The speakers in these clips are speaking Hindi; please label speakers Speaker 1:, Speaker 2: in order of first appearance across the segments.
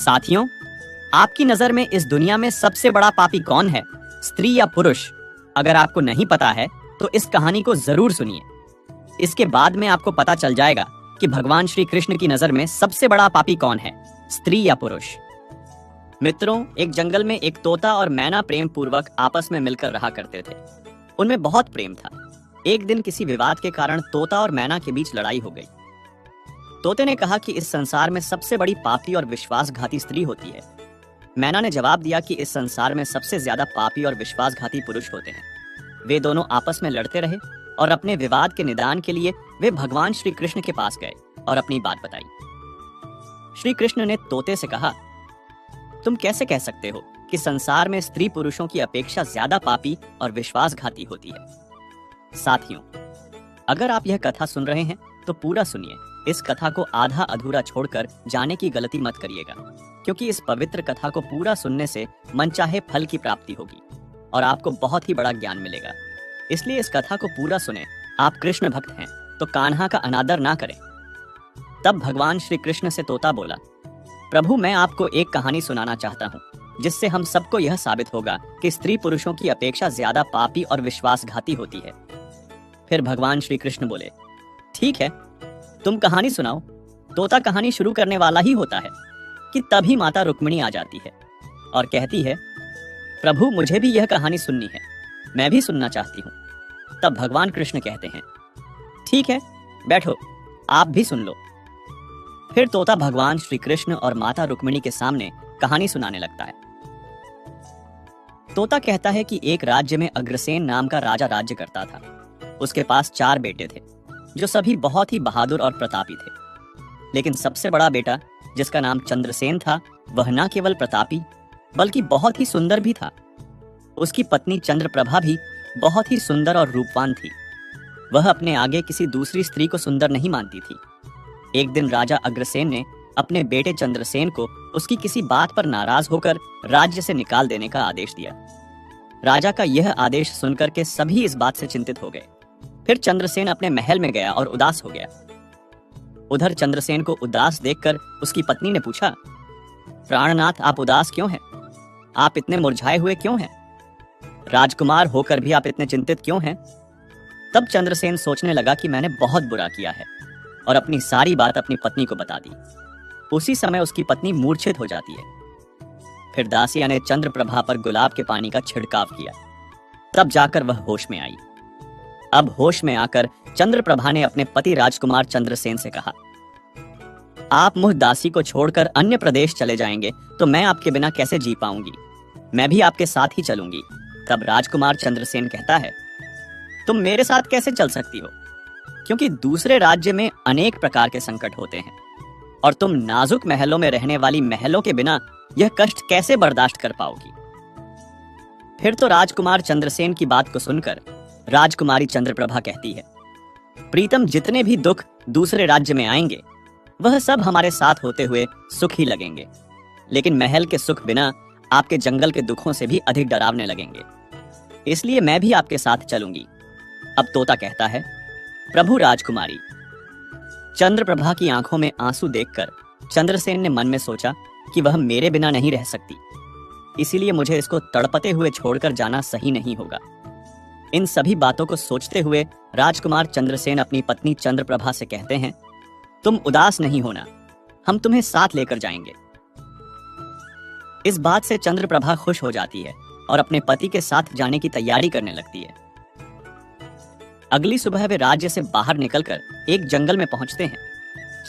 Speaker 1: साथियों, आपकी नजर में इस दुनिया में सबसे बड़ा पापी कौन है, स्त्री या पुरुष? अगर आपको नहीं पता है तो इस कहानी को जरूर सुनिए। इसके बाद में आपको पता चल जाएगा कि भगवान श्री कृष्ण की नजर में सबसे बड़ा पापी कौन है, स्त्री या पुरुष। मित्रों, एक जंगल में एक तोता और मैना प्रेम पूर्वक आपस में मिलकर रहा करते थे। उनमें बहुत प्रेम था। एक दिन किसी विवाद के कारण तोता और मैना के बीच लड़ाई हो गई। तोते ने कहा कि इस संसार में सबसे बड़ी पापी और विश्वासघाती स्त्री होती है। मैना ने जवाब दिया कि इस संसार में सबसे ज्यादा पापी और विश्वासघाती पुरुष होते हैं। वे दोनों आपस में लड़ते रहे और अपने विवाद के निदान के लिए वे भगवान श्री कृष्ण के पास गए और अपनी बात बताई। श्री कृष्ण ने तोते से कहा, तुम कैसे कह सकते हो कि संसार में स्त्री पुरुषों की अपेक्षा ज्यादा पापी और विश्वासघाती होती है? साथियों, अगर आप यह कथा सुन रहे हैं तो पूरा सुनिए। इस कथा को आधा अधूरा छोड़कर जाने की गलती मत करिएगा, क्योंकि इस पवित्र कथा को पूरा सुनने से मनचाहे फल की प्राप्ति होगी और आपको बहुत ही बड़ा ज्ञान मिलेगा। इसलिए इस कथा को पूरा सुने। आप कृष्ण भक्त हैं तो कान्हा का अनादर ना करें। तब भगवान श्री कृष्ण से तोता बोला, प्रभु, मैं आपको एक कहानी सुनाना चाहता हूँ जिससे हम सबको यह साबित होगा कि स्त्री पुरुषों की अपेक्षा ज्यादा पापी और विश्वासघाती होती है। फिर भगवान श्री कृष्ण बोले, ठीक है, तुम कहानी सुनाओ। तोता कहानी शुरू करने वाला ही होता है कि तभी माता रुक्मिणी आ जाती है और कहती है, प्रभु, मुझे भी यह कहानी सुननी है, मैं भी सुनना चाहती हूँ। तब भगवान कृष्ण कहते हैं, ठीक है, बैठो, आप भी सुन लो। फिर तोता भगवान श्री कृष्ण और माता रुक्मिणी के सामने कहानी सुनाने लगता है। तोता कहता है कि एक राज्य में अग्रसेन नाम का राजा राज्य करता था। उसके पास 4 बेटे थे जो सभी बहुत ही बहादुर और प्रतापी थे। लेकिन सबसे बड़ा बेटा, जिसका नाम चंद्रसेन था, वह न केवल प्रतापी बल्कि बहुत ही सुंदर भी था। उसकी पत्नी चंद्रप्रभा भी बहुत ही सुंदर और रूपवान थी। वह अपने आगे किसी दूसरी स्त्री को सुंदर नहीं मानती थी। एक दिन राजा अग्रसेन ने अपने बेटे चंद्रसेन को उसकी किसी बात पर नाराज होकर राज्य से निकाल देने का आदेश दिया। राजा का यह आदेश सुनकर के सभी इस बात से चिंतित हो गए। फिर चंद्रसेन अपने महल में गया और उदास हो गया। उधर चंद्रसेन को उदास देखकर उसकी पत्नी ने पूछा, प्राणनाथ, आप उदास क्यों हैं? आप इतने मुरझाए हुए क्यों हैं? राजकुमार होकर भी आप इतने चिंतित क्यों हैं? तब चंद्रसेन सोचने लगा कि मैंने बहुत बुरा किया है और अपनी सारी बात अपनी पत्नी को बता दी। उसी समय उसकी पत्नी मूर्छित हो जाती है। फिर दासिया ने चंद्रप्रभा पर गुलाब के पानी का छिड़काव किया। तब जाकर वह होश में आई। अब होश में आकर चंद्रप्रभा ने अपने पति राजकुमार चंद्रसेन से कहा, आप मुझ दासी को छोड़कर अन्य प्रदेश चले जाएंगे तो मैं आपके बिना कैसे जी पाऊंगी? मैं भी आपके साथ ही चलूंगी। तब राजकुमार चंद्रसेन कहता है, तुम मेरे साथ कैसे चल सकती हो? क्योंकि दूसरे राज्य में अनेक प्रकार के संकट होते हैं और तुम नाजुक महलों में रहने वाली महलों के बिना यह कष्ट कैसे बर्दाश्त कर पाओगी? फिर तो राजकुमार चंद्रसेन की बात को सुनकर राजकुमारी चंद्रप्रभा कहती है, प्रीतम, जितने भी दुख दूसरे राज्य में आएंगे वह सब हमारे साथ होते हुए सुख ही लगेंगे, लेकिन महल के सुख बिना आपके जंगल के दुखों से भी अधिक डरावने लगेंगे। इसलिए मैं भी आपके साथ चलूंगी। अब तोता कहता है, प्रभु राजकुमारी। चंद्रप्रभा की आंखों में आंसू देखकर चंद्रसेन ने मन में सोचा कि वह मेरे बिना नहीं रह सकती, इसीलिए मुझे इसको तड़पते हुए छोड़कर जाना सही नहीं होगा। इन सभी बातों को सोचते हुए राजकुमार चंद्रसेन अपनी पत्नी चंद्रप्रभा से कहते हैं, तुम उदास नहीं होना, हम तुम्हें साथ लेकर जाएंगे। इस बात से चंद्रप्रभा खुश हो जाती है और अपने पति के साथ जाने की तैयारी करने लगती है। अगली सुबह वे राज्य से बाहर निकलकर एक जंगल में पहुंचते हैं।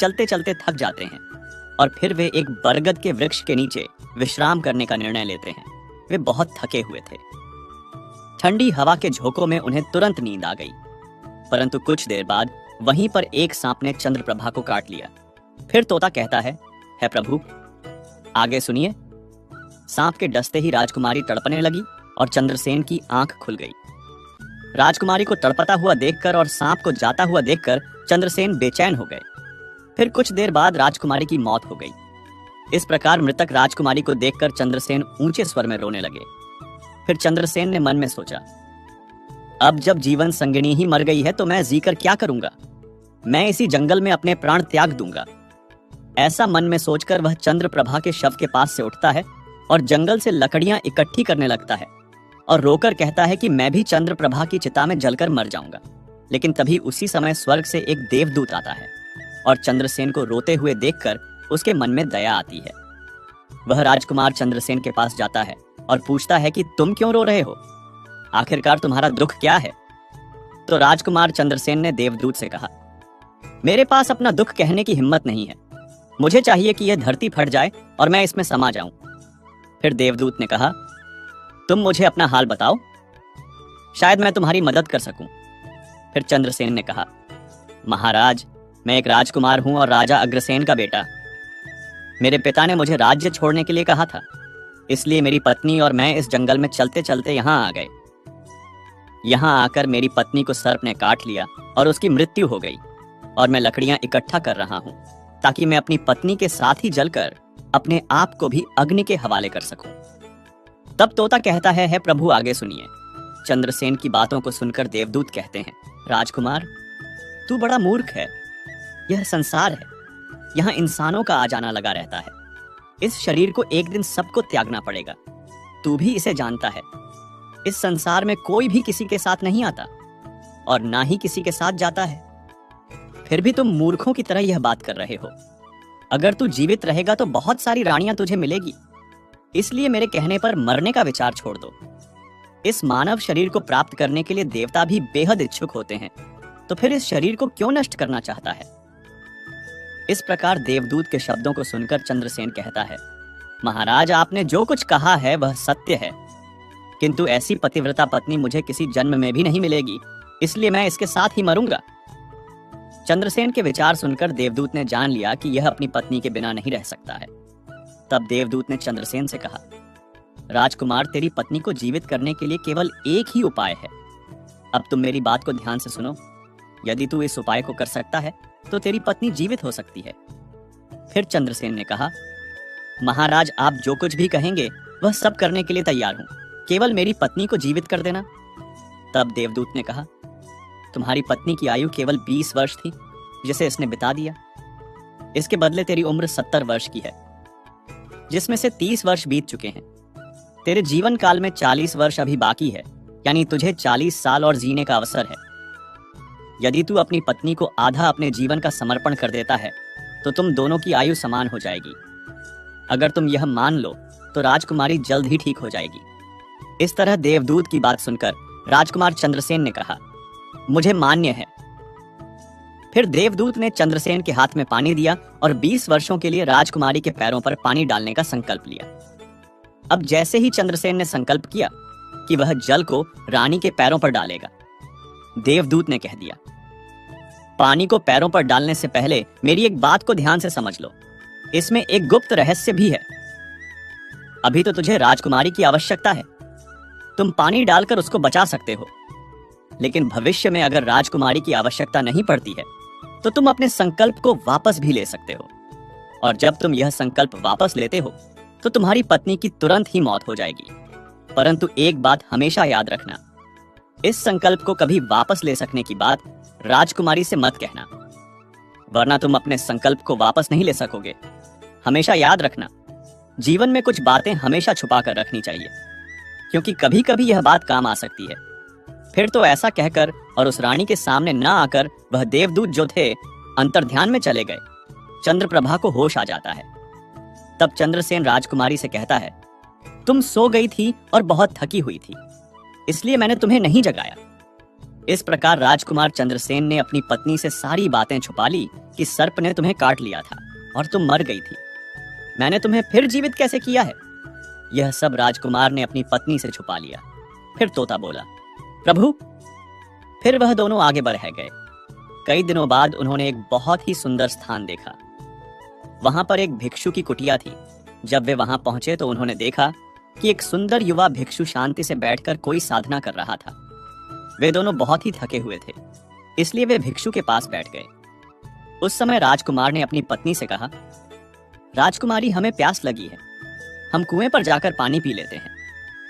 Speaker 1: चलते चलते थक जाते हैं और फिर वे एक बरगद के वृक्ष के नीचे विश्राम करने का निर्णय लेते हैं। वे बहुत थके हुए थे। ठंडी हवा के झोंकों में उन्हें तुरंत नींद आ गई, परंतु कुछ देर बाद वहीं पर एक सांप ने चंद्रप्रभा को काट लिया। फिर तोता कहता है प्रभु, आगे सुनिए। सांप के डसते ही राजकुमारी तड़पने लगी और चंद्रसेन की आंख खुल गई। राजकुमारी को तड़पता हुआ देखकर और सांप को जाता हुआ देखकर चंद्रसेन बेचैन हो गए। फिर कुछ देर बाद राजकुमारी की मौत हो गई। इस प्रकार मृतक राजकुमारी को देखकर चंद्रसेन ऊंचे स्वर में रोने लगे। फिर चंद्रसेन ने मन में सोचा, अब जब जीवन संगिनी ही मर गई है तो मैं जीकर क्या करूंगा? मैं इसी जंगल में अपने प्राण त्याग दूंगा। ऐसा मन में सोचकर वह चंद्रप्रभा के शव के पास से उठता है और जंगल से लकड़ियां इकट्ठी करने लगता है और रोकर कहता है कि मैं भी चंद्रप्रभा की चिता में जलकर मर जाऊंगा। लेकिन तभी उसी समय स्वर्ग से एक देवदूत आता है और चंद्रसेन को रोते हुए देखकर उसके मन में दया आती है। वह राजकुमार चंद्रसेन के पास जाता है और पूछता है कि तुम क्यों रो रहे हो, आखिरकार तुम्हारा दुख क्या है। तो राजकुमार चंद्रसेन ने देवदूत से कहा, मेरे पास अपना दुख कहने की हिम्मत नहीं है, मुझे चाहिए कि यह धरती फट जाए और मैं इसमें समा जाऊं। फिर देवदूत ने कहा, तुम मुझे अपना हाल बताओ, शायद मैं तुम्हारी मदद कर सकूं। फिर चंद्रसेन ने कहा, महाराज, मैं एक राजकुमार हूं और राजा अग्रसेन का बेटा। मेरे पिता ने मुझे राज्य छोड़ने के लिए कहा था, इसलिए मेरी पत्नी और मैं इस जंगल में चलते चलते यहाँ आ गए। यहाँ आकर मेरी पत्नी को सर्प ने काट लिया और उसकी मृत्यु हो गई और मैं लकड़ियां इकट्ठा कर रहा हूं ताकि मैं अपनी पत्नी के साथ ही जलकर अपने आप को भी अग्नि के हवाले कर सकूं। तब तोता कहता है प्रभु आगे सुनिए। चंद्रसेन की बातों को सुनकर देवदूत कहते हैं, राजकुमार, तू बड़ा मूर्ख है। यह संसार है, यहाँ इंसानों का आ जाना लगा रहता है। इस शरीर को एक दिन सबको त्यागना पड़ेगा, तू भी इसे जानता है। इस संसार में कोई भी किसी के साथ नहीं आता और ना ही किसी के साथ जाता है, फिर भी तुम मूर्खों की तरह यह बात कर रहे हो। अगर तू जीवित रहेगा तो बहुत सारी रानियां तुझे मिलेगी, इसलिए मेरे कहने पर मरने का विचार छोड़ दो। इस मानव शरीर को प्राप्त करने के लिए देवता भी बेहद इच्छुक होते हैं, तो फिर इस शरीर को क्यों नष्ट करना चाहता है। इस प्रकार देवदूत के शब्दों को सुनकर चंद्रसेन कहता है, महाराज, आपने जो कुछ कहा है वह सत्य है, किंतु ऐसी पतिव्रता पत्नी मुझे किसी जन्म में भी नहीं मिलेगी, इसलिए मैं इसके साथ ही मरूंगा। चंद्रसेन के विचार सुनकर देवदूत ने जान लिया कि यह अपनी पत्नी के बिना नहीं रह सकता है। तब देवदूत ने चंद्रसेन से कहा, राजकुमार, तेरी पत्नी को जीवित करने के लिए केवल एक ही उपाय है। अब तुम मेरी बात को ध्यान से सुनो। यदि तू इस उपाय को कर सकता है तो तेरी पत्नी जीवित हो सकती है। फिर चंद्रसेन ने कहा, महाराज, आप जो कुछ भी कहेंगे वह सब करने के लिए तैयार हूं, केवल मेरी पत्नी को जीवित कर देना। तब देवदूत ने कहा, तुम्हारी पत्नी की आयु केवल 20 वर्ष थी, जिसे इसने बिता दिया। इसके बदले तेरी उम्र 70 वर्ष की है, जिसमें से 30 वर्ष बीत चुके हैं। तेरे जीवन काल में 40 वर्ष अभी बाकी है, यानी तुझे 40 साल और जीने का अवसर है। यदि तू अपनी पत्नी को आधा अपने जीवन का समर्पण कर देता है तो तुम दोनों की आयु समान हो जाएगी। अगर तुम यह मान लो तो राजकुमारी जल्द ही ठीक हो जाएगी। इस तरह देवदूत की बात सुनकर राजकुमार चंद्रसेन ने कहा, मुझे मान्य है। फिर देवदूत ने चंद्रसेन के हाथ में पानी दिया और 20 वर्षों के लिए राजकुमारी के पैरों पर पानी डालने का संकल्प लिया। अब जैसे ही चंद्रसेन ने संकल्प किया कि वह जल को रानी के पैरों पर डालेगा, देवदूत ने कह दिया, पानी को पैरों पर डालने से पहले मेरी एक बात को ध्यान से समझ लो, इसमें एक गुप्त रहस्य भी है। अभी तो तुझे राजकुमारी की आवश्यकता है, तुम पानी डालकर उसको बचा सकते हो, लेकिन भविष्य में अगर राजकुमारी की आवश्यकता नहीं पड़ती है तो तुम अपने संकल्प को वापस भी ले सकते हो, और जब तुम यह संकल्प वापस लेते हो तो तुम्हारी पत्नी की तुरंत ही मौत हो जाएगी। परंतु एक बात हमेशा याद रखना, इस संकल्प को कभी वापस ले सकने की बात राजकुमारी से मत कहना, वरना तुम अपने संकल्प को वापस नहीं ले सकोगे। हमेशा याद रखना, जीवन में कुछ बातें हमेशा छुपा कर रखनी चाहिए, क्योंकि कभी कभी यह बात काम आ सकती है। फिर तो ऐसा कहकर और उस रानी के सामने न आकर वह देवदूत जो थे अंतर्ध्यान में चले गए। चंद्रप्रभा को होश आ जाता है। तब चंद्रसेन राजकुमारी से कहता है, तुम सो गई थी और बहुत थकी हुई थी, इसलिए मैंने तुम्हें नहीं जगाया। इस प्रकार राजकुमार चंद्रसेन ने अपनी पत्नी से सारी बातें छुपा ली कि सर्प ने तुम्हें काट लिया था और तुम मर गई थी। मैंने तुम्हें फिर जीवित कैसे किया है, यह सब राजकुमार ने अपनी पत्नी से छुपा लिया। फिर तोता बोला, प्रभु। फिर वह दोनों आगे बढ़ गए। कई दिनों बाद उन्होंने एक बहुत ही सुंदर स्थान देखा। वहां पर एक भिक्षु की कुटिया थी। जब वे वहां पहुंचे तो उन्होंने देखा कि एक सुंदर युवा भिक्षु शांति से बैठकर कोई साधना कर रहा था। वे दोनों बहुत ही थके हुए थे, इसलिए वे भिक्षु के पास बैठ गए। उस समय राजकुमार ने अपनी पत्नी से कहा, राजकुमारी, हमें प्यास लगी है, हम कुएं पर जाकर पानी पी लेते हैं।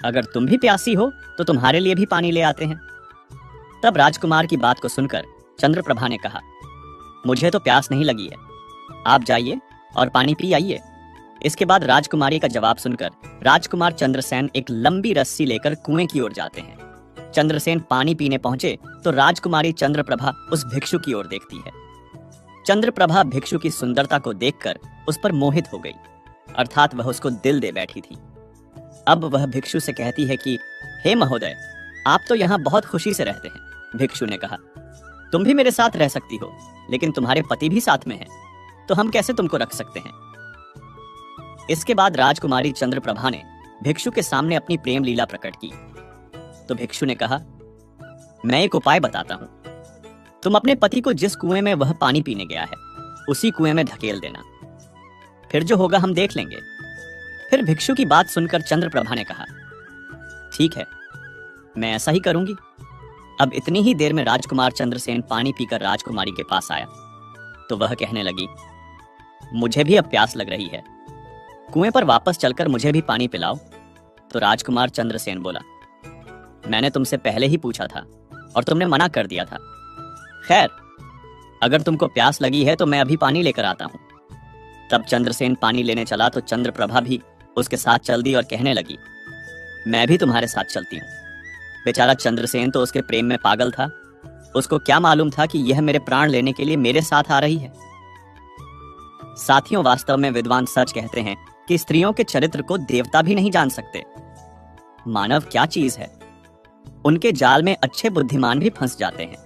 Speaker 1: अगर तुम भी प्यासी हो तो तुम्हारे लिए भी पानी ले आते हैं। तब राजकुमार की बात को सुनकर चंद्रप्रभा ने कहा, मुझे तो प्यास नहीं लगी है, आप जाइए, और पानी पी आइए। इसके बाद राजकुमारी का जवाब सुनकर राजकुमार चंद्रसेन एक लंबी रस्सी लेकर कुएं की ओर जाते हैं। चंद्रसेन पानी पीने पहुंचे तो राजकुमारी चंद्रप्रभा उस भिक्षु की ओर देखती है। चंद्रप्रभा भिक्षु की सुंदरता को देखकर उस पर मोहित हो गई, अर्थात वह उसको दिल दे बैठी थी। अब वह भिक्षु से कहती है कि हे महोदय, आप तो यहाँ बहुत खुशी से रहते हैं। भिक्षु ने कहा, तुम भी मेरे साथ रह सकती हो, लेकिन तुम्हारे पति भी साथ में हैं, तो हम कैसे तुमको रख सकते हैं। इसके बाद राजकुमारी चंद्रप्रभा ने भिक्षु के सामने अपनी प्रेम लीला प्रकट की। तो भिक्षु ने कहा, मैं एक उपाय बताता हूं। तुम अपने पति को जिस कुएं में वह पानी पीने गया है उसी कुएं में धकेल देना, फिर जो होगा हम देख लेंगे। फिर भिक्षु की बात सुनकर चंद्रप्रभा ने कहा, ठीक है, मैं ऐसा ही करूंगी। अब इतनी ही देर में राजकुमार चंद्रसेन पानी पीकर राजकुमारी के पास आया तो वह कहने लगी, मुझे भी अब प्यास लग रही है, कुएं पर वापस चलकर मुझे भी पानी पिलाओ। तो राजकुमार चंद्रसेन बोला, मैंने तुमसे पहले ही पूछा था और तुमने मना कर दिया था। खैर, अगर तुमको प्यास लगी है तो मैं अभी पानी लेकर आता हूं। तब चंद्रसेन पानी लेने चला तो चंद्रप्रभा भी उसके साथ चल दी और कहने लगी, मैं भी तुम्हारे साथ चलती हूँ। बेचारा चंद्रसेन तो उसके प्रेम में पागल था, उसको क्या मालूम था कि यह मेरे प्राण लेने के लिए मेरे साथ आ रही है। साथियों, वास्तव में विद्वान सच कहते हैं कि स्त्रियों के चरित्र को देवता भी नहीं जान सकते। मानव क्या चीज है, उनके जाल में अच्छे बुद्धिमान भी फंस जाते हैं।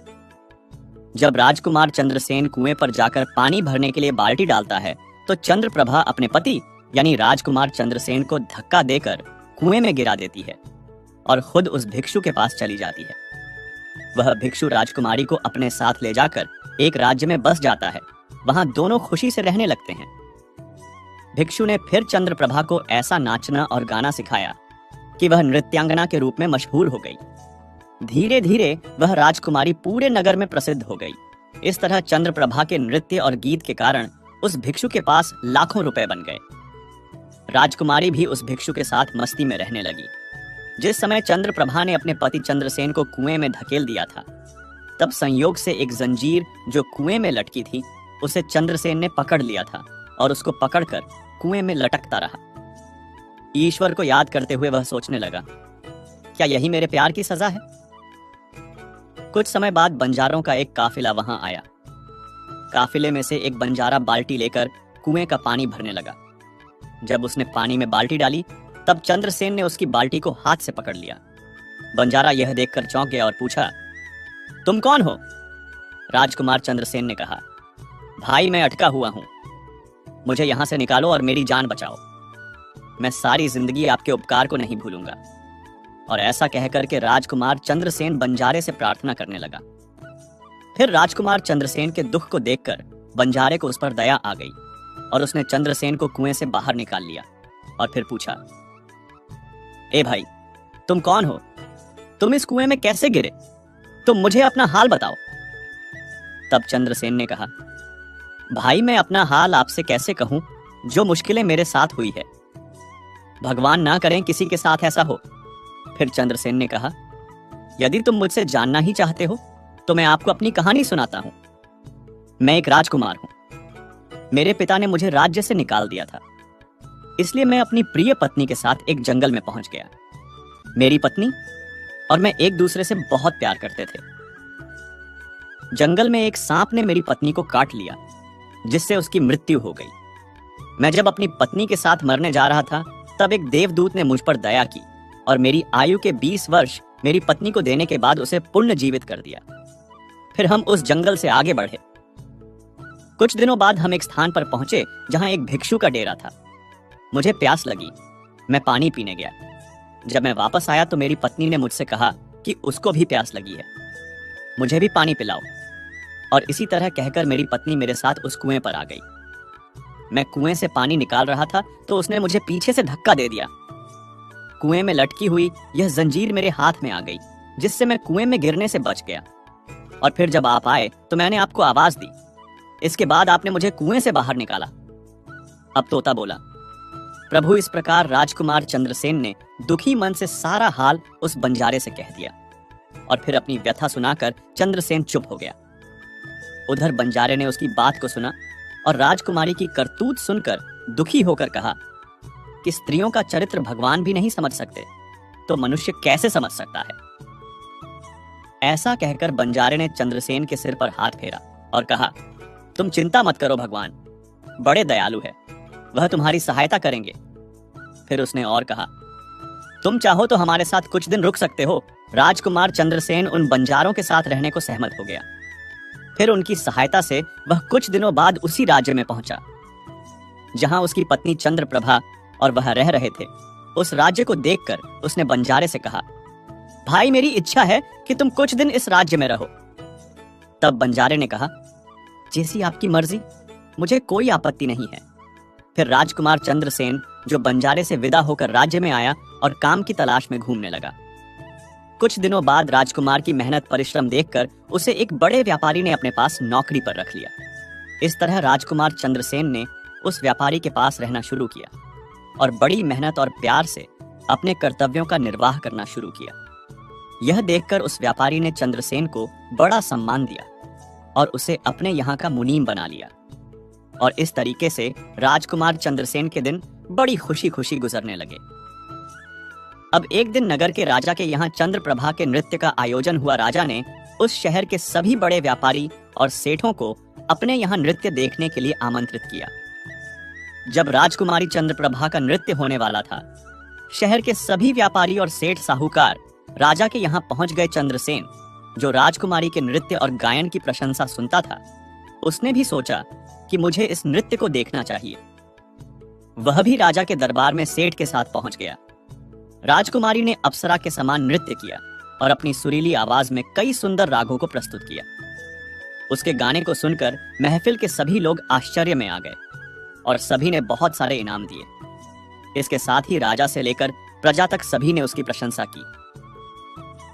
Speaker 1: जब राजकुमार चंद्रसेन कुएं पर जाकर पानी भरने के लिए बाल्टी डालता है तो चंद्रप्रभा अपने पति यानी राजकुमार चंद्रसेन को धक्का देकर कुएं में गिरा देती है और खुद उस भिक्षु के पास चली जाती है। वह भिक्षु राजकुमारी को अपने साथ ले जाकर एक राज्य में बस जाता है। वहां दोनों खुशी से रहने लगते हैं। भिक्षु ने फिर चंद्रप्रभा को ऐसा नाचना और गाना सिखाया कि वह नृत्यांगना के रूप में मशहूर हो गई। धीरे धीरे वह राजकुमारी पूरे नगर में प्रसिद्ध हो गई। इस तरह चंद्रप्रभा के नृत्य और गीत के कारण उस भिक्षु के पास लाखों रुपए बन गए। राजकुमारी भी उस भिक्षु के साथ मस्ती में रहने लगी। जिस समय चंद्रप्रभा ने अपने पति चंद्रसेन को कुएं में धकेल दिया था, तब संयोग से एक जंजीर जो कुएं में लटकी थी उसे चंद्रसेन ने पकड़ लिया था और उसको पकड़कर कुएं में लटकता रहा। ईश्वर को याद करते हुए वह सोचने लगा, क्या यही मेरे प्यार की सजा है। कुछ समय बाद बंजारों का एक काफिला वहां आया। काफिले में से एक बंजारा बाल्टी लेकर कुएं का पानी भरने लगा। जब उसने पानी में बाल्टी डाली तब चंद्रसेन ने उसकी बाल्टी को हाथ से पकड़ लिया। बंजारा यह देखकर चौंक गया और पूछा, तुम कौन हो। राजकुमार चंद्रसेन ने कहा, भाई मैं अटका हुआ हूं, मुझे यहां से निकालो और मेरी जान बचाओ। मैं सारी जिंदगी आपके उपकार को नहीं भूलूंगा। और ऐसा कहकर के राजकुमार चंद्रसेन बंजारे से प्रार्थना करने लगा। फिर राजकुमार चंद्रसेन के दुख को देखकर बंजारे को उस पर दया आ गई और उसने चंद्रसेन को कुएं से बाहर निकाल लिया और फिर पूछा, ए भाई, तुम कौन हो, तुम इस कुएं में कैसे गिरे, तुम मुझे अपना हाल बताओ। तब चंद्रसेन ने कहा, भाई मैं अपना हाल आपसे कैसे कहूं, जो मुश्किलें मेरे साथ हुई है, भगवान ना करें किसी के साथ ऐसा हो। फिर चंद्रसेन ने कहा, यदि तुम मुझसे जानना ही चाहते हो तो मैं आपको अपनी कहानी सुनाता हूं। मैं एक राजकुमार हूं। मेरे पिता ने मुझे राज्य से निकाल दिया था, इसलिए मैं अपनी प्रिय पत्नी के साथ एक जंगल में पहुंच गया। मेरी पत्नी और मैं एक दूसरे से बहुत प्यार करते थे। जंगल में एक सांप ने मेरी पत्नी को काट लिया, जिससे उसकी मृत्यु हो गई। मैं जब अपनी पत्नी के साथ मरने जा रहा था तब एक देवदूत ने मुझ पर दया की और मेरी आयु के 20 वर्ष मेरी पत्नी को देने के बाद उसे पुनः जीवित कर दिया। फिर हम उस जंगल से आगे बढ़े। कुछ दिनों बाद हम एक स्थान पर पहुंचे जहां एक भिक्षु का डेरा था। मुझे प्यास लगी, मैं पानी पीने गया। जब मैं वापस आया तो मेरी पत्नी ने मुझसे कहा कि उसको भी प्यास लगी है, मुझे भी पानी पिलाओ। और इसी तरह कहकर मेरी पत्नी मेरे साथ उस कुएं पर आ गई। मैं कुएं से पानी निकाल रहा था तो उसने मुझे पीछे से धक्का दे दिया। कुएं में लटकी हुई यह जंजीर मेरे हाथ में आ गई, जिससे मैं कुएं में गिरने से बच गया। और फिर जब आप आए तो मैंने आपको आवाज दी। इसके बाद आपने मुझे कुएं से बाहर निकाला। अब तोता बोला, प्रभु इस प्रकार राजकुमार चंद्रसेन ने दुखी मन से सारा हाल उस बंजारे से कह दिया और फिर अपनी व्यथा सुनाकर चंद्रसेन चुप हो गया। उधर बंजारे ने उसकी बात को सुना और राजकुमारी की करतूत सुनकर दुखी होकर कहा कि स्त्रियों का चरित्र भगवान भी नहीं समझ सकते तो मनुष्य कैसे समझ सकता है। ऐसा कहकर बंजारे ने चंद्रसेन के सिर पर हाथ फेरा और कहा, तुम चिंता मत करो, भगवान बड़े दयालु है, वह तुम्हारी सहायता करेंगे। फिर उसने और कहा, तुम चाहो तो हमारे साथ कुछ दिन रुक सकते हो। राजकुमार चंद्रसेन उन बंजारों के साथ रहने को सहमत हो गया। फिर उनकी सहायता से वह कुछ दिनों बाद उसी राज्य में पहुंचा जहां उसकी पत्नी चंद्रप्रभा और वह रह रहे थे। उस राज्य को देखकर उसने बंजारे से कहा, भाई मेरी इच्छा है कि तुम कुछ दिन इस राज्य में रहो। तब बंजारे ने कहा, जैसी आपकी मर्जी, मुझे कोई आपत्ति नहीं है। फिर राजकुमार चंद्रसेन जो बंजारे से विदा होकर राज्य में आया और काम की तलाश में घूमने लगा। कुछ दिनों बाद राजकुमार की मेहनत परिश्रम देखकर उसे एक बड़े व्यापारी ने अपने पास नौकरी पर रख लिया। इस तरह राजकुमार चंद्रसेन ने उस व्यापारी के पास रहना शुरू किया और बड़ी मेहनत और प्यार से अपने कर्तव्यों का निर्वाह करना शुरू किया। यह देखकर उस व्यापारी ने चंद्रसेन को बड़ा सम्मान दिया और उसे अपने यहाँ का मुनीम बना लिया। और इस तरीके से राजकुमार चंद्रसेन के दिन बड़ी खुशी खुशी गुजरने लगे। अब एक दिन नगर के राजा के यहाँ चंद्रप्रभा के नृत्य का आयोजन हुआ। राजा ने उस शहर के सभी बड़े व्यापारी और सेठों को अपने यहाँ नृत्य देखने के लिए आमंत्रित किया। जब राजकुमारी चंद्रप्रभा का नृत्य होने वाला था, शहर के सभी व्यापारी और सेठ साहूकार राजा के यहाँ पहुंच गए। चंद्रसेन, जो राजकुमारी के नृत्य और गायन की प्रशंसा सुनता था, उसने भी सोचा कि मुझे इस नृत्य को देखना चाहिए। वह भी राजा के दरबार में सेठ के साथ पहुंच गया। राजकुमारी ने अप्सरा के समान नृत्य किया और अपनी सुरीली आवाज में कई सुंदर रागों को प्रस्तुत किया। उसके गाने को सुनकर महफिल के सभी लोग आश्चर्य में आ गए और सभी ने बहुत सारे इनाम दिए। इसके साथ ही राजा से लेकर प्रजा तक सभी ने उसकी प्रशंसा की।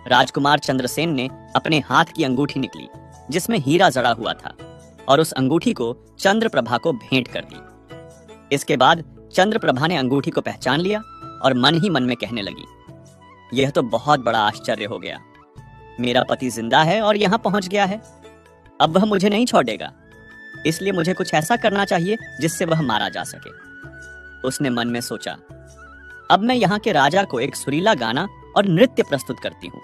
Speaker 1: राजकुमार चंद्रसेन ने अपने हाथ की अंगूठी निकली जिसमें हीरा जड़ा हुआ था और उस अंगूठी को चंद्रप्रभा को भेंट कर दी। इसके बाद चंद्रप्रभा ने अंगूठी को पहचान लिया और मन ही मन में कहने लगी, यह तो बहुत बड़ा आश्चर्य हो गया। मेरा पति जिंदा है और यहाँ पहुंच गया है। अब वह मुझे नहीं छोड़ेगा, इसलिए मुझे कुछ ऐसा करना चाहिए जिससे वह मारा जा सके। उसने मन में सोचा, अब मैं यहाँ के राजा को एक सुरीला गाना और नृत्य प्रस्तुत करती हूँ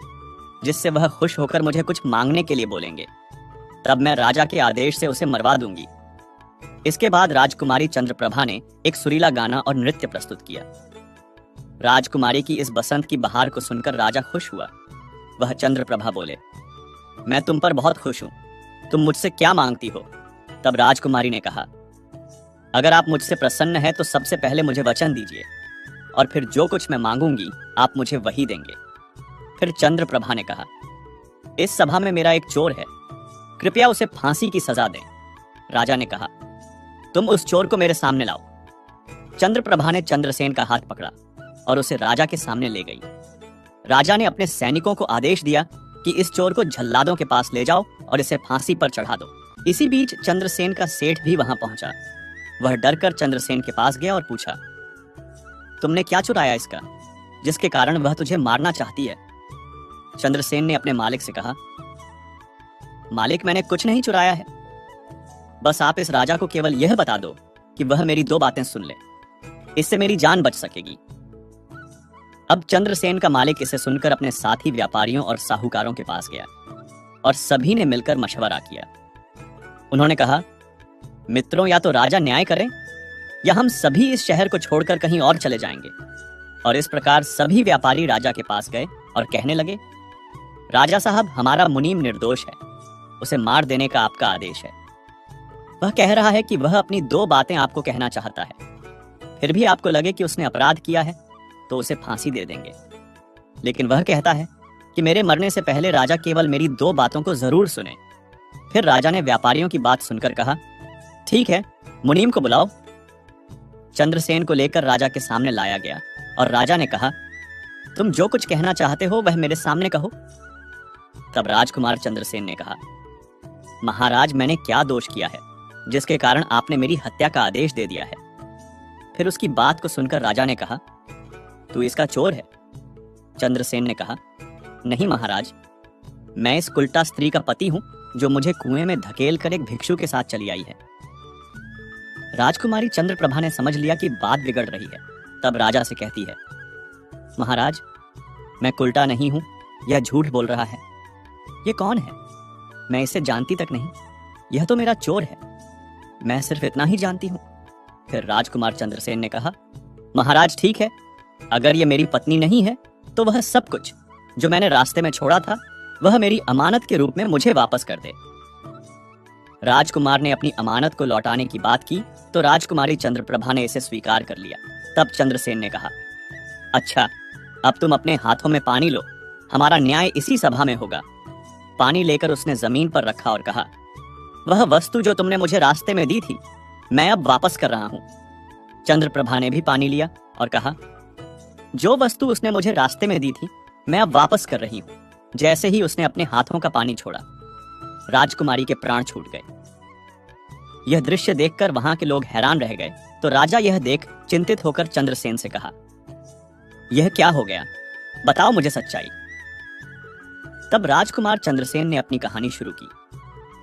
Speaker 1: जिससे वह खुश होकर मुझे कुछ मांगने के लिए बोलेंगे। तब मैं राजा के आदेश से उसे मरवा दूंगी। इसके बाद राजकुमारी चंद्रप्रभा ने एक सुरीला गाना और नृत्य प्रस्तुत किया। राजकुमारी की इस बसंत की बहार को सुनकर राजा खुश हुआ। वह चंद्रप्रभा बोले, मैं तुम पर बहुत खुश हूं, तुम मुझसे क्या मांगती हो? तब राजकुमारी ने कहा, अगर आप मुझसे प्रसन्न हैं तो सबसे पहले मुझे वचन दीजिए और फिर जो कुछ मैं मांगूंगी आप मुझे वही देंगे। फिर चंद्रप्रभा ने कहा, इस सभा में मेरा एक चोर है, कृपया उसे फांसी की सजा दें। राजा ने कहा, तुम उस चोर को मेरे सामने लाओ। चंद्रप्रभा ने चंद्रसेन का हाथ पकड़ा और उसे राजा के सामने ले गई। राजा ने अपने सैनिकों को आदेश दिया कि इस चोर को जल्लादों के पास ले जाओ और इसे फांसी पर चढ़ा दो। इसी बीच चंद्रसेन का सेठ भी वहां पहुंचा। वह डरकर चंद्रसेन के पास गया और पूछा, तुमने क्या चुराया इसका, जिसके कारण वह तुझे मारना चाहती है? चंद्रसेन ने अपने मालिक से कहा, मालिक मैंने कुछ नहीं चुराया है, बस आप इस राजा को केवल यह बता दो कि वह मेरी दो बातें सुन ले, इससे मेरी जान बच सकेगी। अब चंद्रसेन का मालिक इसे सुनकर अपने साथी व्यापारियों और साहूकारों के पास गया और सभी ने मिलकर मशवरा किया। उन्होंने कहा, मित्रों, या तो राजा न्याय करें या हम सभी इस शहर को छोड़कर कहीं और चले जाएंगे। और इस प्रकार सभी व्यापारी राजा के पास गए और कहने लगे, राजा साहब, हमारा मुनीम निर्दोष है, उसे मार देने का आपका आदेश है। वह कह रहा है कि वह अपनी दो बातें आपको कहना चाहता है, फिर भी आपको लगे कि उसने अपराध किया है तो उसे फांसी दे देंगे। लेकिन वह कहता है कि मेरे मरने से पहले राजा केवल मेरी दो बातों को जरूर सुने। फिर राजा ने व्यापारियों की बात सुनकर कहा, ठीक है, मुनीम को बुलाओ। चंद्रसेन को लेकर राजा के सामने लाया गया और राजा ने कहा, तुम जो कुछ कहना चाहते हो वह मेरे सामने कहो। तब राजकुमार चंद्रसेन ने कहा, महाराज, मैंने क्या दोष किया है जिसके कारण आपने मेरी हत्या का आदेश दे दिया है? फिर उसकी बात को सुनकर राजा ने कहा, तू इसका चोर है? चंद्रसेन ने कहा, नहीं महाराज, मैं इस कुलटा स्त्री का पति हूं जो मुझे कुएं में धकेल कर एक भिक्षु के साथ चली आई है। राजकुमारी चंद्रप्रभा ने समझ लिया कि बात बिगड़ रही है। तब राजा से कहती है, महाराज, मैं कुलटा नहीं हूं, यह झूठ बोल रहा है। ये कौन है? मैं इसे जानती तक नहीं। यह तो मेरा चोर है। मैं सिर्फ इतना ही जानती हूं। फिर राजकुमार चंद्रसेन ने कहा, महाराज ठीक है, अगर ये मेरी पत्नी नहीं है तो वह सब कुछ जो मैंने रास्ते में छोड़ा था वह मेरी अमानत के रूप में मुझे वापस कर दे। राजकुमार ने अपनी अमानत को लौटाने की बात की तो राजकुमारी चंद्रप्रभा ने इसे स्वीकार कर लिया। तब चंद्रसेन ने कहा, अच्छा, अब तुम अपने हाथों में पानी लो, हमारा न्याय इसी सभा में होगा। पानी लेकर उसने जमीन पर रखा और कहा, वह वस्तु जो तुमने मुझे रास्ते में दी थी मैं अब वापस कर रहा हूं। चंद्रप्रभा ने भी पानी लिया और कहा, जो वस्तु उसने मुझे रास्ते में दी थी मैं अब वापस कर रही हूं। जैसे ही उसने अपने हाथों का पानी छोड़ा, राजकुमारी के प्राण छूट गए। यह दृश्य देखकर वहां के लोग हैरान रह गए। तो राजा यह देख चिंतित होकर चंद्रसेन से कहा, यह क्या हो गया? बताओ मुझे सच्चाई। तब राजकुमार चंद्रसेन ने अपनी कहानी शुरू की,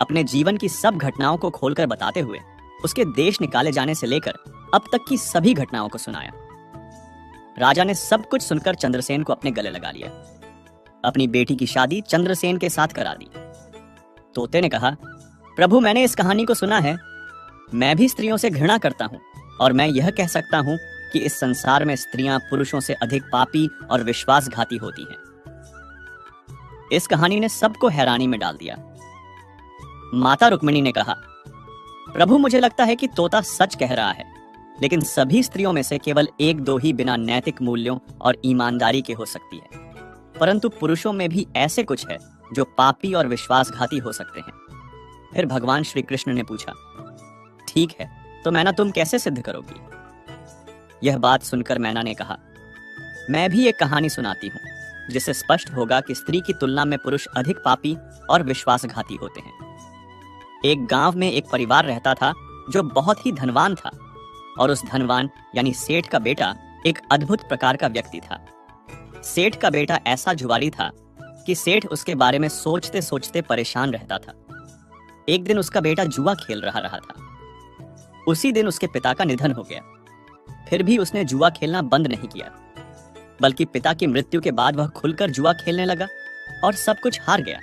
Speaker 1: अपने जीवन की सब घटनाओं को खोलकर बताते हुए उसके देश निकाले जाने से लेकर अब तक की सभी घटनाओं को सुनाया। राजा ने सब कुछ सुनकर चंद्रसेन को अपने गले लगा लिया। अपनी बेटी की शादी चंद्रसेन के साथ करा दी। तोते ने कहा, प्रभु, मैंने इस कहानी को सुना है। मैं भी स्त्रियों से घृणा करता हूं और मैं यह कह सकता हूं कि इस संसार में स्त्रियां पुरुषों से अधिक पापी और विश्वासघाती होती हैं। इस कहानी ने सबको हैरानी में डाल दिया। माता रुक्मिणी ने कहा, प्रभु, मुझे लगता है कि तोता सच कह रहा है, लेकिन सभी स्त्रियों में से केवल एक दो ही बिना नैतिक मूल्यों और ईमानदारी के हो सकती है, परंतु पुरुषों में भी ऐसे कुछ है जो पापी और विश्वासघाती हो सकते हैं। फिर भगवान श्री कृष्ण ने पूछा, ठीक है, तो मैना तुम कैसे सिद्ध करोगी? यह बात सुनकर मैना ने कहा, मैं भी एक कहानी सुनाती हूँ जिससे स्पष्ट होगा कि स्त्री की तुलना में पुरुष अधिक पापी और विश्वासघाती होते हैं। एक गांव में एक परिवार रहता था जो बहुत ही धनवान था, और उस धनवान यानी सेठ का बेटा एक अद्भुत प्रकार का व्यक्ति था। सेठ का बेटा ऐसा जुआरी था कि सेठ उसके बारे में सोचते सोचते परेशान रहता था। एक दिन उसका बेटा जुआ खेल रहा था। उसी दिन उसके पिता का निधन हो गया। फिर भी उसने जुआ खेलना बंद नहीं किया, बल्कि पिता की मृत्यु के बाद वह खुलकर जुआ खेलने लगा और सब कुछ हार गया।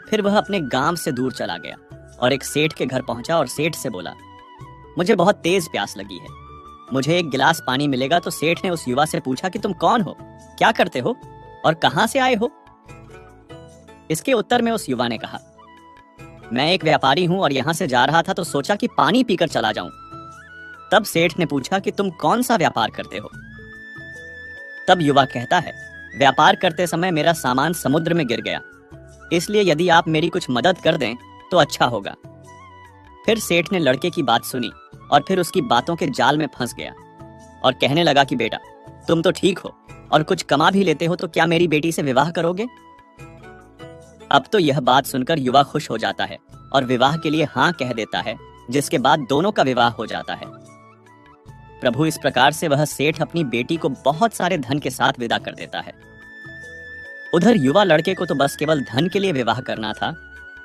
Speaker 1: फिर वह अपने गांव से दूर चला गया और एक सेठ के घर पहुंचा और सेठ से बोला, मुझे बहुत तेज प्यास लगी है, मुझे एक गिलास पानी मिलेगा? तो सेठ ने उस युवा से पूछा कि तुम कौन हो, क्या करते हो और कहां से आए हो? इसके उत्तर में उस युवा ने कहा, मैं एक व्यापारी हूं और यहां से जा रहा था तो सोचा कि पानी पीकर चला जाऊं। तब सेठ ने पूछा कि तुम कौन सा व्यापार करते हो? तब युवा कहता है, व्यापार करते समय मेरा सामान समुद्र में गिर गया, इसलिए यदि आप मेरी कुछ मदद कर दें तो अच्छा होगा। फिर सेठ ने लड़के की बात सुनी और फिर उसकी बातों के जाल में फंस गया और कहने लगा कि बेटा, तुम तो ठीक हो और कुछ कमा भी लेते हो, तो क्या मेरी बेटी से विवाह करोगे? अब तो यह बात सुनकर युवा खुश हो जाता है और विवाह के लिए हाँ कह देता है, जिसके बाद दोनों का विवाह हो जाता है। प्रभु, इस प्रकार से वह सेठ अपनी बेटी को बहुत सारे धन के साथ विदा कर देता है। उधर युवा लड़के को तो बस केवल धन के लिए विवाह करना था,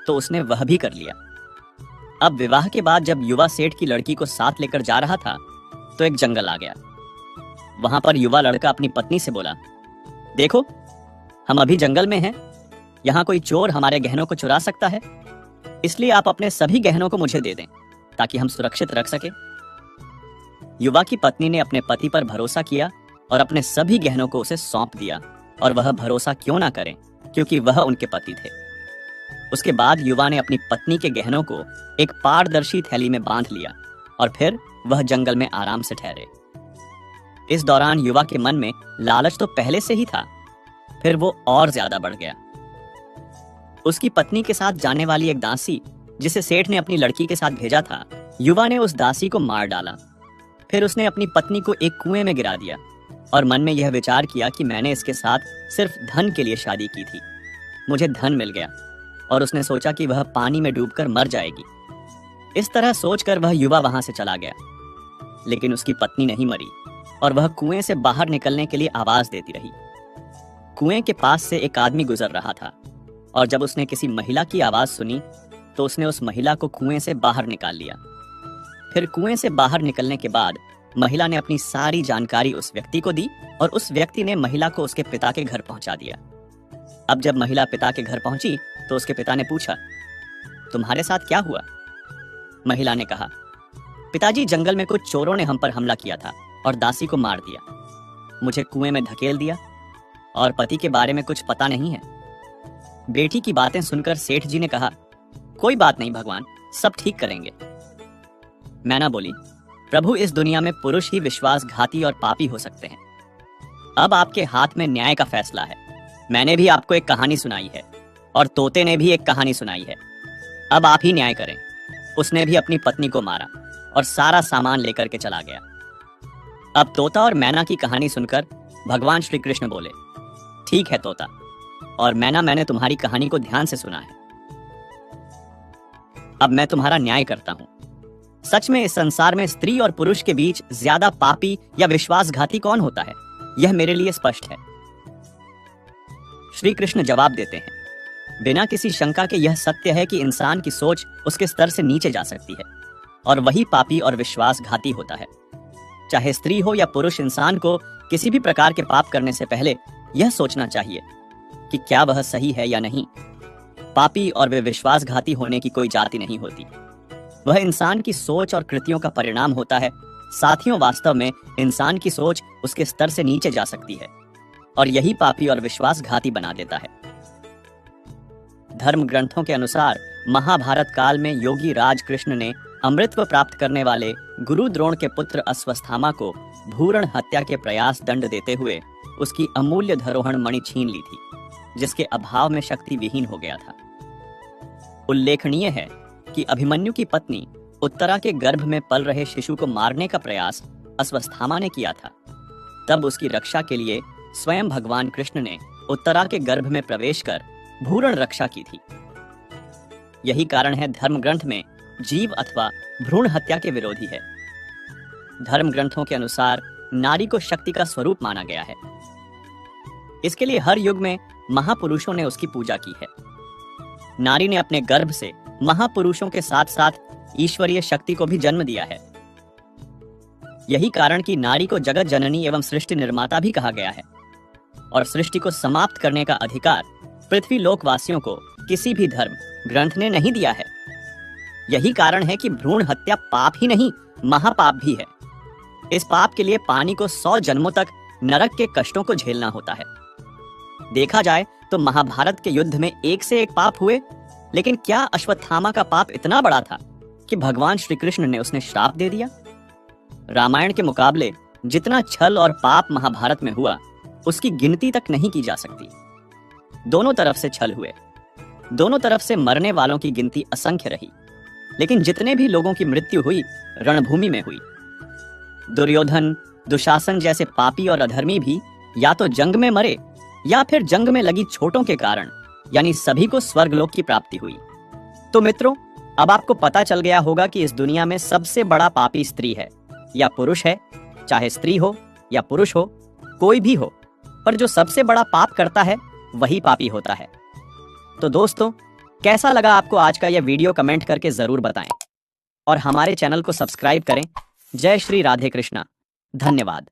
Speaker 1: तो उसने वह भी कर लिया। अब विवाह के बाद जब युवा सेठ की लड़की को साथ लेकर जा रहा था तो एक जंगल आ गया। वहां पर युवा लड़का अपनी पत्नी से बोला, देखो, हम अभी जंगल में हैं, यहाँ कोई चोर हमारे गहनों को चुरा सकता है, इसलिए आप अपने सभी गहनों को मुझे दे दें ताकि हम सुरक्षित रख सके। युवा की पत्नी ने अपने पति पर भरोसा किया और अपने सभी गहनों को उसे सौंप दिया, और वह भरोसा क्यों ना करें, क्योंकि वह उनके पति थे। उसके बाद युवा ने अपनी पत्नी के गहनों को एक पारदर्शी थैली में बांध लिया और फिर वह जंगल में आराम से ठहरे। इस दौरान युवा के मन में लालच तो पहले से ही था, फिर वो और ज्यादा बढ़ गया। उसकी पत्नी के साथ जाने वाली एक दासी, जिसे सेठ ने अपनी लड़की के साथ भेजा था, युवा ने उस दासी को मार डाला। फिर उसने अपनी पत्नी को एक कुएं में गिरा दिया और मन में यह विचार किया कि मैंने इसके साथ सिर्फ धन के लिए शादी की थी, मुझे धन मिल गया, और उसने सोचा कि वह पानी में डूबकर मर जाएगी। इस तरह सोचकर वह युवा वहां से चला गया, लेकिन उसकी पत्नी नहीं मरी और वह कुएं से बाहर निकलने के लिए आवाज देती रही। कुएं के पास से एक आदमी गुजर रहा था और जब उसने किसी महिला की आवाज सुनी तो उसने उस महिला को कुएं से बाहर निकाल लिया। फिर कुएं से बाहर निकलने के बाद महिला ने अपनी सारी जानकारी उस व्यक्ति को दी और उस व्यक्ति ने महिला को उसके पिता के घर पहुंचा दिया। अब जब महिला पिता के घर पहुंची तो उसके पिता ने पूछा, तुम्हारे साथ क्या हुआ? महिला ने कहा, पिताजी, जंगल में कुछ चोरों ने हम पर हमला किया था और दासी को मार दिया। मुझे कुएं में धकेल दिया और पति के बारे में कुछ पता नहीं है। बेटी की बातें सुनकर सेठ जी ने कहा, कोई बात नहीं भगवान, सब ठीक करेंगे। मैना बोली, प्रभु, इस दुनिया में पुरुष ही विश्वासघाती और पापी हो सकते हैं। अब आपके हाथ में न्याय का फैसला है। मैंने भी आपको एक कहानी सुनाई है और तोते ने भी एक कहानी सुनाई है। अब आप ही न्याय करें। उसने भी अपनी पत्नी को मारा और सारा सामान लेकर के चला गया। अब तोता और मैना की कहानी सुनकर भगवान श्री कृष्ण बोले, ठीक है तोता और मैना, मैंने तुम्हारी कहानी को ध्यान से सुना है। अब मैं तुम्हारा न्याय करता हूं। सच में इस संसार में स्त्री और पुरुष के बीच ज्यादा पापी या विश्वासघाती कौन होता है, यह मेरे लिए स्पष्ट है। श्री कृष्ण जवाब देते हैं, बिना किसी शंका के यह सत्य है कि इंसान की सोच उसके स्तर से नीचे जा सकती है और वही पापी और विश्वासघाती होता है। चाहे स्त्री हो या पुरुष, इंसान को किसी भी प्रकार के पाप करने से पहले यह सोचना चाहिए कि क्या वह सही है या नहीं। पापी और वे विश्वासघाती होने की कोई जाति नहीं होती, वह इंसान की सोच और कृतियों का परिणाम होता है। साथियों, वास्तव में इंसान की सोच उसके स्तर से नीचे जा सकती है और यही पापी और विश्वासघाती बना देता है। धर्म ग्रंथों के अनुसार महाभारत काल में योगी राज कृष्ण ने अमृतत्व प्राप्त करने वाले गुरु द्रोण के पुत्र अश्वत्थामा को भ्रूण हत्या के प्रयास दंड देते हुए उसकी अमूल्य धरोहर मणि छीन ली थी, जिसके अभाव में शक्ति विहीन हो गया था। उल्लेखनीय है कि अभिमन्यु की पत्नी उत्तरा के गर्भ में पल रहे शिशु को मारने का प्रयास अश्वत्थामा ने किया था। तब उसकी रक्षा के लिए स्वयं भगवान कृष्ण ने उत्तरा के गर्भ में प्रवेश कर भ्रूण रक्षा की थी। यही कारण है धर्म ग्रंथ में जीव अथवा भ्रूण हत्या के विरोधी है। धर्म ग्रंथों के अनुसार नारी को शक्ति का स्वरूप माना गया है। इसके लिए हर युग में महापुरुषों ने उसकी पूजा की है। नारी ने अपने गर्भ से महापुरुषों के साथ साथ ईश्वरीय शक्ति को भी जन्म दिया है। यही कारण कि नारी को जगत जननी एवं सृष्टि निर्माता भी कहा गया है और सृष्टि को समाप्त करने का अधिकार पृथ्वी लोकवासियों को किसी भी धर्म ग्रंथ ने नहीं दिया है। यही कारण है कि भ्रूण हत्या पाप ही नहीं, महापाप भी है। इस पाप के लिए पानी को 100 जन्मों तक नरक के कष्टों को झेलना होता है। देखा जाए तो महाभारत के युद्ध में एक से एक पाप हुए, लेकिन क्या अश्वत्थामा का पाप इतना बड़ा था कि भगवान श्री कृष्ण ने उसने श्राप दे दिया? रामायण के मुकाबले जितना छल और पाप महाभारत में हुआ, उसकी गिनती तक नहीं की जा सकती। दोनों तरफ से छल हुए, दोनों तरफ से मरने वालों की गिनती असंख्य रही, लेकिन जितने भी लोगों की मृत्यु हुई रणभूमि में हुई। दुर्योधन, दुशासन जैसे पापी और अधर्मी भी या तो जंग में मरे या फिर जंग में लगी चोटों के कारण, यानी सभी को स्वर्गलोक की प्राप्ति हुई। तो मित्रों, अब आपको पता चल गया होगा कि इस दुनिया में सबसे बड़ा पापी स्त्री है या पुरुष है। चाहे स्त्री हो या पुरुष हो, कोई भी हो, पर जो सबसे बड़ा पाप करता है वही पापी होता है। तो दोस्तों, कैसा लगा आपको आज का यह वीडियो, कमेंट करके जरूर बताएं और हमारे चैनल को सब्सक्राइब करें। जय श्री राधे कृष्णा। धन्यवाद।